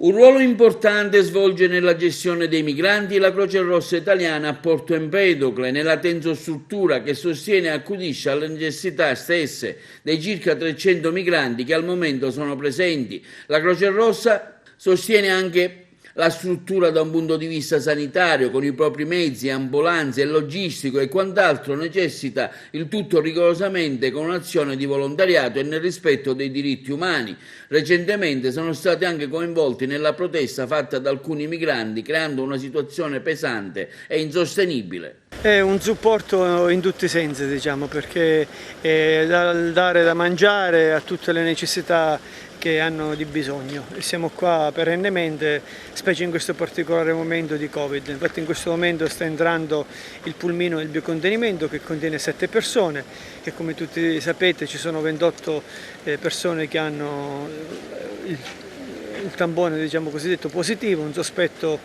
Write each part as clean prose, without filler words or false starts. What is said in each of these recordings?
Un ruolo importante svolge nella gestione dei migranti la Croce Rossa italiana a Porto Empedocle, nella tensostruttura che sostiene e accudisce alle necessità stesse dei circa 300 migranti che al momento sono presenti. La Croce Rossa sostiene anche la struttura da un punto di vista sanitario, con i propri mezzi, ambulanze e logistico e quant'altro necessita, il tutto rigorosamente con un'azione di volontariato e nel rispetto dei diritti umani. Recentemente sono stati anche coinvolti nella protesta fatta da alcuni migranti, creando una situazione pesante e insostenibile. È un supporto in tutti i sensi, diciamo, perché è dare da mangiare a tutte le necessità che hanno di bisogno e siamo qua perennemente, specie in questo particolare momento di Covid. Infatti in questo momento sta entrando il pulmino del biocontenimento che contiene 7 persone e come tutti sapete ci sono 28 persone che hanno il tampone, diciamo cosiddetto positivo, un sospetto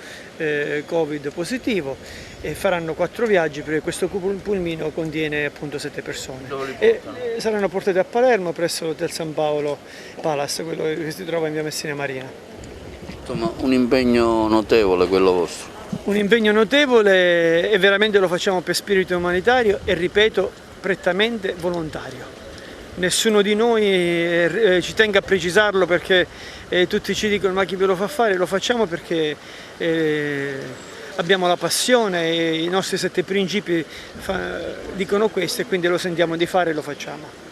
Covid positivo, e faranno 4 viaggi perché questo pulmino contiene appunto 7 persone. E saranno portati a Palermo presso l'Hotel San Paolo Palace, quello che si trova in via Messina Marina. Insomma, un impegno notevole quello vostro. Un impegno notevole e veramente lo facciamo per spirito umanitario e, ripeto, prettamente volontario. Nessuno di noi ci tenga a precisarlo perché tutti ci dicono ma chi ve lo fa fare? Lo facciamo perché abbiamo la passione e i nostri 7 principi dicono questo e quindi lo sentiamo di fare e lo facciamo.